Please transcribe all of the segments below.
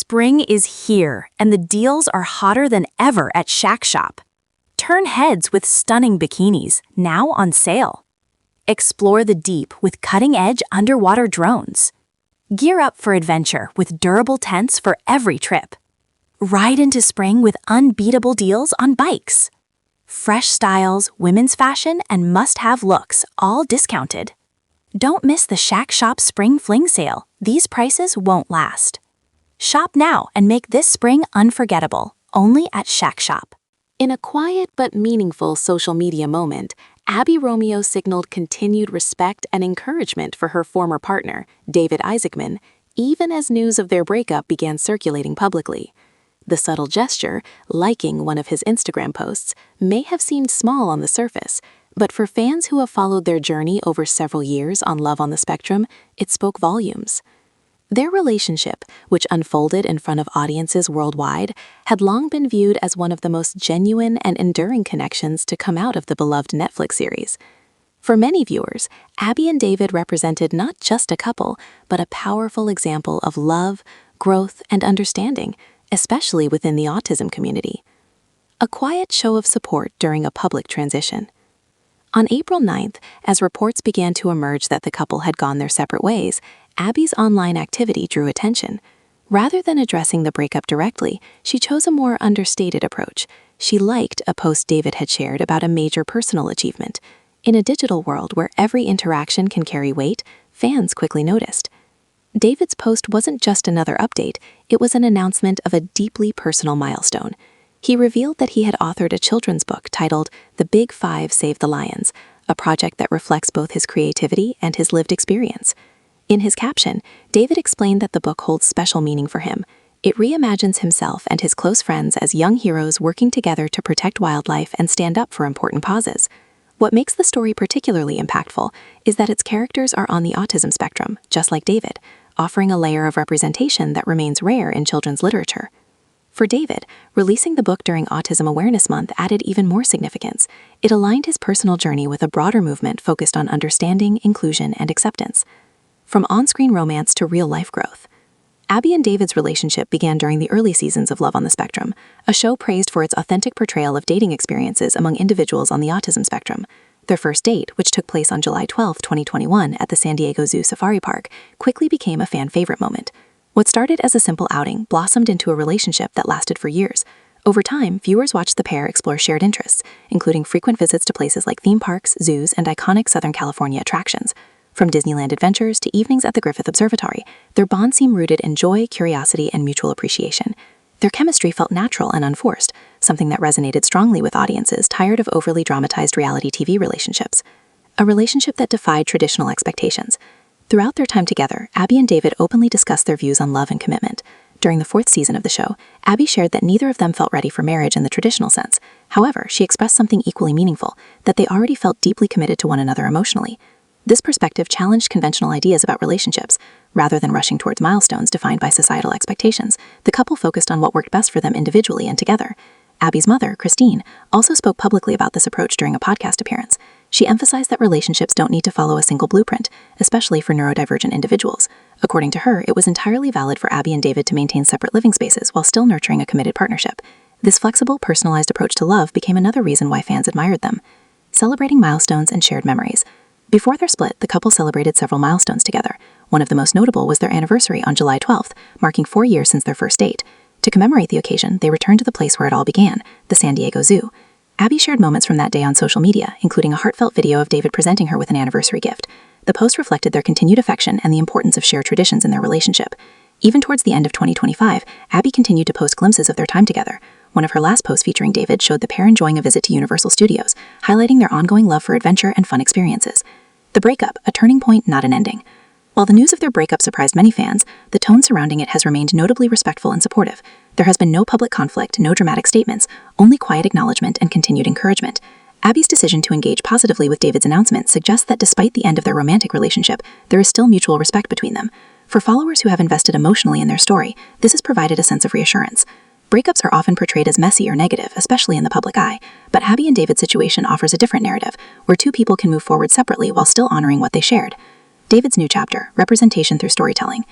Spring is here, and the deals are hotter than ever at Shack Shop. Turn heads with stunning bikinis, now on sale. Explore the deep with cutting-edge underwater drones. Gear up for adventure with durable tents for every trip. Ride into spring with unbeatable deals on bikes. Fresh styles, women's fashion, and must-have looks, all discounted. Don't miss the Shack Shop Spring Fling Sale. These prices won't last. Shop now and make this spring unforgettable, only at Shack Shop. In a quiet but meaningful social media moment, Abbey Romeo signaled continued respect and encouragement for her former partner, David Isaacman, even as news of their breakup began circulating publicly. The subtle gesture, liking one of his Instagram posts, may have seemed small on the surface, but for fans who have followed their journey over several years on Love on the Spectrum, it spoke volumes. Their relationship, which unfolded in front of audiences worldwide, had long been viewed as one of the most genuine and enduring connections to come out of the beloved Netflix series. For many viewers, Abbey and David represented not just a couple, but a powerful example of love, growth, and understanding, especially within the autism community. A quiet show of support during a public transition. On April 9th, as reports began to emerge that the couple had gone their separate ways, Abbey's online activity drew attention. Rather than addressing the breakup directly, she chose a more understated approach. She liked a post David had shared about a major personal achievement. In a digital world where every interaction can carry weight, fans quickly noticed. David's post wasn't just another update, it was an announcement of a deeply personal milestone. He revealed that he had authored a children's book titled The Big Five Save the Lions, a project that reflects both his creativity and his lived experience. In his caption, David explained that the book holds special meaning for him. It reimagines himself and his close friends as young heroes working together to protect wildlife and stand up for important causes. What makes the story particularly impactful is that its characters are on the autism spectrum, just like David, offering a layer of representation that remains rare in children's literature. For David, releasing the book during Autism Awareness Month added even more significance. It aligned his personal journey with a broader movement focused on understanding, inclusion, and acceptance. From on-screen romance to real-life growth. Abbey and David's relationship began during the early seasons of Love on the Spectrum, a show praised for its authentic portrayal of dating experiences among individuals on the autism spectrum. Their first date, which took place on July 12, 2021 at the San Diego Zoo Safari Park, quickly became a fan favorite moment. What started as a simple outing blossomed into a relationship that lasted for years. Over time, viewers watched the pair explore shared interests, including frequent visits to places like theme parks, zoos, and iconic Southern California attractions. From Disneyland adventures to evenings at the Griffith Observatory, their bond seemed rooted in joy, curiosity, and mutual appreciation. Their chemistry felt natural and unforced, something that resonated strongly with audiences tired of overly dramatized reality TV relationships. A relationship that defied traditional expectations. Throughout their time together, Abbey and David openly discussed their views on love and commitment. During the 4th season of the show, Abbey shared that neither of them felt ready for marriage in the traditional sense. However, she expressed something equally meaningful, that they already felt deeply committed to one another emotionally. This perspective challenged conventional ideas about relationships. Rather than rushing towards milestones defined by societal expectations, the couple focused on what worked best for them individually and together. Abbey's mother, Christine, also spoke publicly about this approach during a podcast appearance. She emphasized that relationships don't need to follow a single blueprint, especially for neurodivergent individuals. According to her, it was entirely valid for Abbey and David to maintain separate living spaces while still nurturing a committed partnership. This flexible, personalized approach to love became another reason why fans admired them. Celebrating milestones and shared memories. Before their split, the couple celebrated several milestones together. One of the most notable was their anniversary on July 12th, marking 4 years since their first date. To commemorate the occasion, they returned to the place where it all began, the San Diego Zoo. Abbey shared moments from that day on social media, including a heartfelt video of David presenting her with an anniversary gift. The post reflected their continued affection and the importance of shared traditions in their relationship. Even towards the end of 2025, Abbey continued to post glimpses of their time together. One of her last posts featuring David showed the pair enjoying a visit to Universal Studios, highlighting their ongoing love for adventure and fun experiences. The breakup, a turning point, not an ending. While the news of their breakup surprised many fans, the tone surrounding it has remained notably respectful and supportive. There has been no public conflict, no dramatic statements, only quiet acknowledgement and continued encouragement. Abbey's decision to engage positively with David's announcement suggests that despite the end of their romantic relationship, there is still mutual respect between them. For followers who have invested emotionally in their story, this has provided a sense of reassurance. Breakups are often portrayed as messy or negative, especially in the public eye, but Abbey and David's situation offers a different narrative, where two people can move forward separately while still honoring what they shared. David's new chapter, representation through storytelling.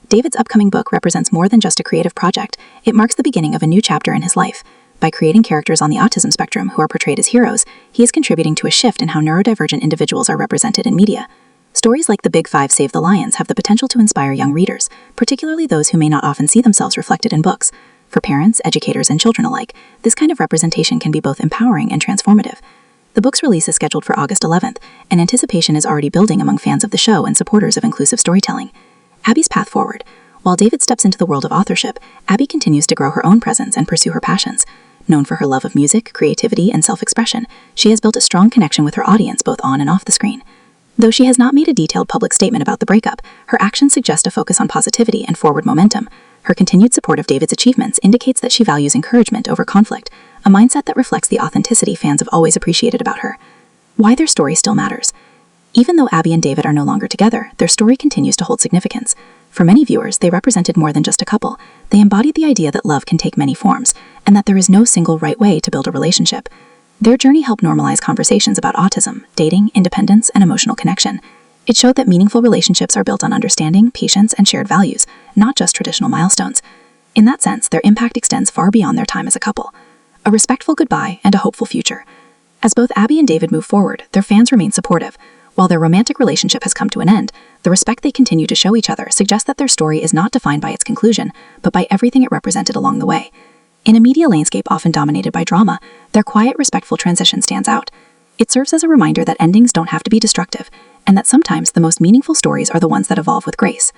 David's upcoming book represents more than just a creative project. It marks the beginning of a new chapter in his life. By creating characters on the autism spectrum who are portrayed as heroes, he is contributing to a shift in how neurodivergent individuals are represented in media. Stories like The Big Five Save the Lions have the potential to inspire young readers, particularly those who may not often see themselves reflected in books. For parents, educators, and children alike, this kind of representation can be both empowering and transformative. The book's release is scheduled for August 11th, and anticipation is already building among fans of the show and supporters of inclusive storytelling. Abbey's path forward. While David steps into the world of authorship, Abbey continues to grow her own presence and pursue her passions. Known for her love of music, creativity, and self-expression, she has built a strong connection with her audience both on and off the screen. Though she has not made a detailed public statement about the breakup, her actions suggest a focus on positivity and forward momentum. Her continued support of David's achievements indicates that she values encouragement over conflict, a mindset that reflects the authenticity fans have always appreciated about her. Why their story still matters. Even though Abbey and David are no longer together, their story continues to hold significance. For many viewers, they represented more than just a couple. They embodied the idea that love can take many forms, and that there is no single right way to build a relationship. Their journey helped normalize conversations about autism, dating, independence, and emotional connection. It showed that meaningful relationships are built on understanding, patience, and shared values, not just traditional milestones. In that sense, their impact extends far beyond their time as a couple. A respectful goodbye and a hopeful future. As both Abbey and David move forward, their fans remain supportive. While their romantic relationship has come to an end, the respect they continue to show each other suggests that their story is not defined by its conclusion, but by everything it represented along the way. In a media landscape often dominated by drama, their quiet, respectful transition stands out. It serves as a reminder that endings don't have to be destructive, and that sometimes the most meaningful stories are the ones that evolve with grace.